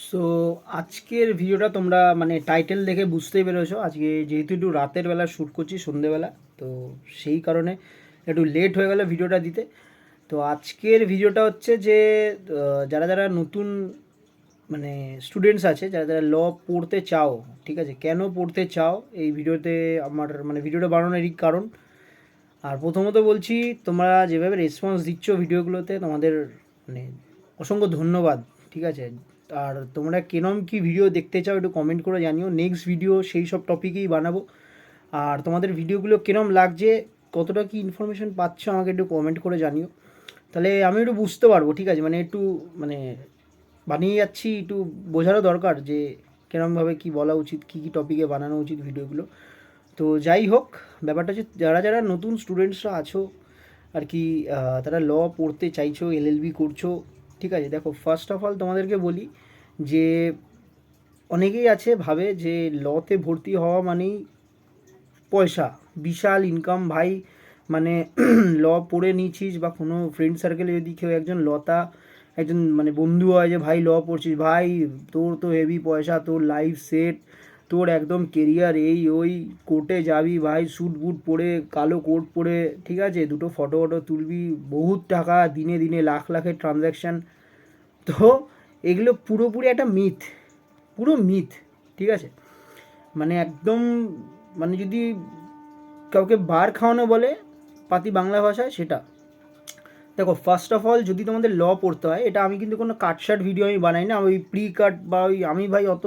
So আজকের ভিডিওটা তোমরা মানে টাইটেল দেখে বুঝতেই পেরেছো। আজকে যেহেতু একটু রাতের বেলা শ্যুট করছি, সন্ধেবেলা, তো সেই কারণে একটু লেট হয়ে গেল ভিডিওটা দিতে। তো আজকের ভিডিওটা হচ্ছে যে যারা যারা নতুন মানে স্টুডেন্টস আছে, যারা যারা ল পড়তে চাও, ঠিক আছে, কেন পড়তে চাও এই ভিডিওতে আমার মানে ভিডিওটা বানানোরই কারণ। আর প্রথমত বলছি, তোমরা যেভাবে রেসপন্স দিচ্ছ ভিডিওগুলোতে, তোমাদের মানে অসংখ্য ধন্যবাদ, ঠিক আছে। আর তোমরা কেরম কী ভিডিও দেখতে চাও একটু কমেন্ট করে জানিও, নেক্সট ভিডিও সেই সব টপিকেই বানাবো। আর তোমাদের ভিডিওগুলো কেরম লাগছে, কতটা কি ইনফরমেশন পাচ্ছ, আমাকে একটু কমেন্ট করে জানিও, তাহলে আমি একটু বুঝতে পারবো, ঠিক আছে। মানে একটু মানে বানিয়ে যাচ্ছি, একটু বোঝারও দরকার যে কেরমভাবে কী বলা উচিত, কী কী টপিকে বানানো উচিত ভিডিওগুলো। তো যাই হোক, ব্যাপারটা হচ্ছে যারা যারা নতুন স্টুডেন্টসরা আছো আর কি, তারা ল পড়তে চাইছো, এলএলবি করছো, ঠিক আছে। দেখো, ফার্স্ট অফ অল তোমাদেরকে বলি যে অনেকেই আছে ভাবে যে লতে ভর্তি হওয়া মানেই পয়সা, বিশাল ইনকাম ভাই। মানে ল পড়ে নিয়েছিস বা কোনো ফ্রেন্ড সার্কেলে যদি কেউ একজন লতা একজন মানে বন্ধু হয় যে ভাই ল পড়ছিস, ভাই তোর তো হেভি পয়সা, তোর লাইফ সেট, তোর একদম কেরিয়ার এই ওই, কোর্টে যাবি ভাই স্যুট বুট পরে, কালো কোট পরে, ঠিক আছে, দুটো ফটো ফটো তুলবি, বহুত টাকা, দিনে দিনে লাখ লাখের ট্রানজ্যাকশান। তো এগুলো পুরোপুরি একটা মিথ, পুরো মিথ, ঠিক আছে। মানে একদম মানে যদি কাউকে বার খাওয়ানো বলে পাতি বাংলা ভাষায়, সেটা। দেখো, ফার্স্ট অফ অল যদি তোমাদের ল পড়তে হয়, এটা আমি কিন্তু কোনো কাটশার্ট ভিডিও আমি বানাই না, ওই প্রি কাট বা ওই আমি ভাই অত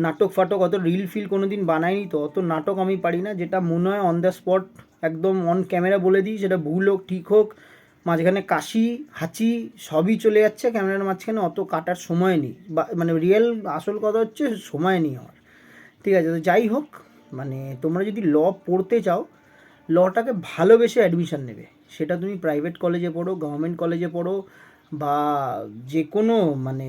নাটক ফাটক অত রিল ফিল কোনো দিন বানাইনি, তো অত নাটক আমি পারি না। যেটা মনে হয় অন দ্য স্পট একদম অন ক্যামেরা বলে দিই, সেটা ভুল হোক ঠিক হোক, মাঝখানে কাশি হাঁচি সবই চলে যাচ্ছে ক্যামেরার মাঝখানে, অত কাটার সময় নেই, বা মানে রিয়েল আসল কথা হচ্ছে সময় নেই আমার, ঠিক আছে। তো যাই হোক, মানে তোমরা যদি ল পড়তে চাও, লটাকে ভালোবেসে অ্যাডমিশান নেবে, সেটা তুমি প্রাইভেট কলেজে পড়ো, গভর্নমেন্ট কলেজে পড়ো, বা যে কোনো মানে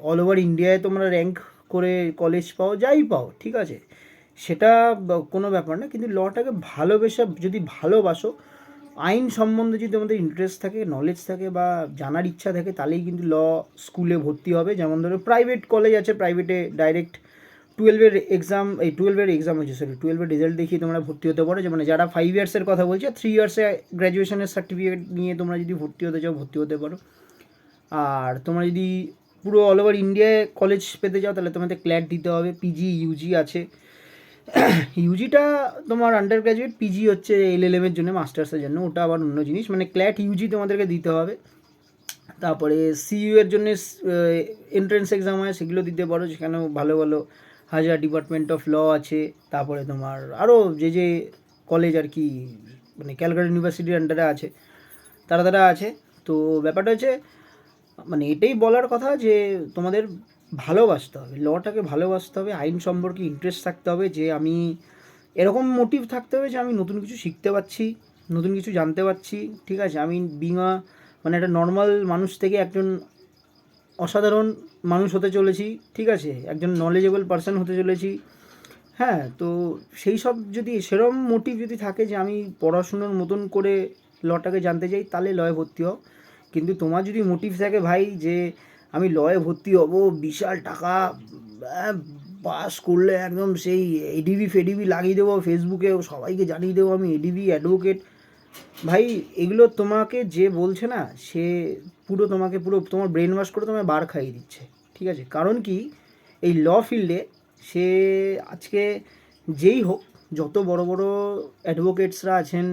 অল ওভার ইন্ডিয়ায় তোমরা র্যাঙ্ক করে কলেজ পাও, যাই পাও, ঠিক আছে, সেটা কোনো ব্যাপার না। কিন্তু লটাকে ভালোবেসে যদি ভালোবাসো, আইন সম্বন্ধে যদি তোমাদের ইন্টারেস্ট থাকে, নলেজ থাকে বা জানার ইচ্ছা থাকে, তাহলেই কিন্তু ল স্কুলে ভর্তি হবে। যেমন ধরো প্রাইভেট কলেজ আছে, প্রাইভেটে ডাইরেক্ট টুয়েলভের এক্সাম হচ্ছে, সরি, টুয়েলভের রেজাল্ট দেখিয়ে তোমরা ভর্তি হতে পারো। যে মানে যারা 5 ইয়ার্সের কথা বলছে, 3 ইয়ার্সে গ্র্যাজুয়েশনের সার্টিফিকেট নিয়ে তোমরা যদি ভর্তি হতে চাও, ভর্তি হতে পারো। আর তোমরা যদি পুরো অল ওভার ইন্ডিয়ায় কলেজ পেতে চাও, তাহলে তোমাদের ক্ল্যাট দিতে হবে, পিজি ইউজি আছে। ইউজিটা তোমার আন্ডার গ্র্যাজুয়েট, পিজি হচ্ছে এলএলএমের জন্য, মাস্টার্সের জন্য, ওটা আবার অন্য জিনিস। মানে ক্ল্যাট ইউজি তোমাদেরকে দিতে হবে। তারপরে সিইউ এর জন্য এন্ট্রেন্স এক্সাম হয়, সেগুলো দিতে পারো, সেখানেও ভালো ভালো হাজার ডিপার্টমেন্ট অফ ল আছে। তারপরে তোমার আরও যে যে কলেজ আর কি মানে ক্যালকাটা ইউনিভার্সিটির আন্ডারে আছে, তারা তারা আছে। তো ব্যাপারটা হচ্ছে মানে এটাই বলার কথা যে তোমাদের ভালোবাসতে হবে, লটাকে ভালোবাসতে হবে, আইন সম্পর্কে ইন্টারেস্ট থাকতে হবে, যে আমি এরকম মোটিভ থাকতে হবে যে আমি নতুন কিছু শিখতে পারছি, নতুন কিছু জানতে পারছি, ঠিক আছে। আমি বিঙা মানে একটা নর্মাল মানুষ থেকে একজন অসাধারণ মানুষ হতে চলেছি, ঠিক আছে, একজন নলেজেবল পারসন হতে চলেছি। হ্যাঁ, তো সেই সব যদি সেরম মোটিভ যদি থাকে যে আমি পড়াশুনোর মতন করে লটাকে জানতে চাই, তাহলে লয়ে ভর্তি হও। কিন্তু তোমার যদি মোটিভ থাকে ভাই যে আমি লয়ে ভর্তি হব, বিশাল টাকা পাস করলে একদম সেই এডিবি ফেডিবি লাগিয়ে দেবো, ফেসবুকে সবাইকে জানিয়ে দেবো আমি এডিবি অ্যাডভোকেট, ভাই এগুলো তোমাকে যে বলছে না, সে পুরো তোমাকে পুরো তোমার ব্রেন ওয়াশ করে তোমায় বার খাইয়ে দিচ্ছে, ঠিক আছে। কারণ কি, এই ল ফিল্ডে সে আজকে যেই হোক, যত বড় বড় অ্যাডভোকেটসরা আছেন,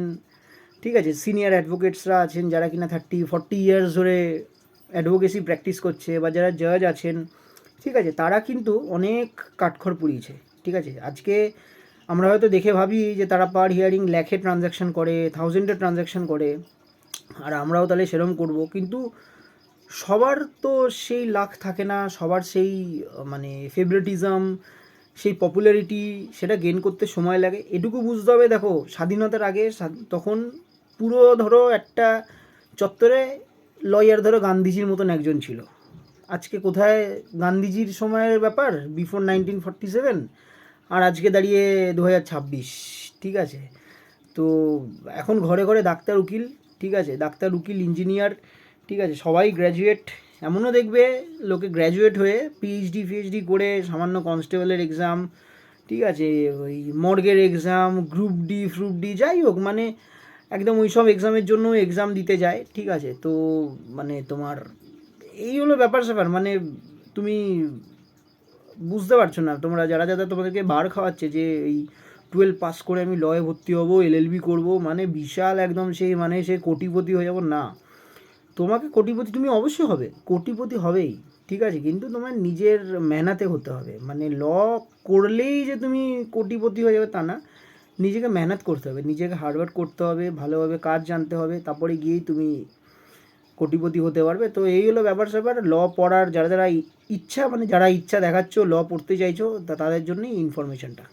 ঠিক আছে, সিনিয়র অ্যাডভোকেটসরা আছেন, যারা কিনা 30-40 ইয়ার্স ধরে অ্যাডভোকেসি প্র্যাকটিস করছে, বা যারা জাজ আছেন, ঠিক আছে, তারা কিন্তু অনেক কাঠখড় পুড়িয়েছে, ঠিক আছে। আজকে আমরা হয়তো দেখে ভাবি যে তারা পার হিয়ারিং ল্যাখে ট্রানজ্যাকশান করে, থাউজেন্ডে ট্রানজ্যাকশান করে, আর আমরাও তাহলে সেরম করব। কিন্তু সবার তো সেই লাখ থাকে না, সবার সেই মানে ফেভারিটিজম, সেই পপুলারিটি, সেটা গেইন করতে সময় লাগে, এটুকু বুঝতে হবে। দেখো, স্বাধীনতার আগে তখন পুরো ধরো একটা চত্বরে লয়ার ধরো গান্ধীজির মতন একজন ছিল। আজকে কোথায় গান্ধীজির সময়ের ব্যাপার, বিফোর 1947, আর আজকে দাঁড়িয়ে 2026, ঠিক আছে। তো এখন ঘরে ঘরে ডাক্তার উকিল, ঠিক আছে, ডাক্তার উকিল ইঞ্জিনিয়ার, ঠিক আছে, সবাই গ্র্যাজুয়েট, এমনও দেখবে লোকে গ্র্যাজুয়েট হয়ে পিএইচডি করে সামান্য কনস্টেবলের এক্সাম, ঠিক আছে, ওই মর্গের এক্সাম, গ্রুপ ডি যাই হোক, মানে একদম ওই সব এক্সামের জন্য এক্সাম দিতে যায়, ঠিক আছে। তো মানে তোমার এই হলো ব্যাপার স্যাপার, মানে তুমি বুঝতে পারছো না, তোমরা যারা যারা তোমাদেরকে বার খাওয়াচ্ছে যে এই 12 পাস করে আমি লয়ে ভর্তি হবো, এলএলবি করবো, মানে বিশাল একদম সেই মানে সে কোটিপতি হয়ে যাবো, না। তোমাকে কোটিপতি তুমি অবশ্যই হবে, কোটিপতি হবেই, ঠিক আছে, কিন্তু তোমার নিজের মেহনতে হতে হবে। মানে ল করলেই যে তুমি কোটিপতি হয়ে যাবে তা না, নিজেকে মেহনত করতে হবে, নিজেকে হার্ডওয়ার্ক করতে হবে, ভালোভাবে কাজ জানতে হবে, তারপরে গিয়েই তুমি কোটিপতি হতে পারবে। তো এই হলো ব্যাপার স্যাপার। ল পড়ার যারা যারা ইচ্ছা, মানে যারা ইচ্ছা দেখাচ্ছ ল পড়তে চাইছো, তাদের জন্যই ইনফরমেশনটা।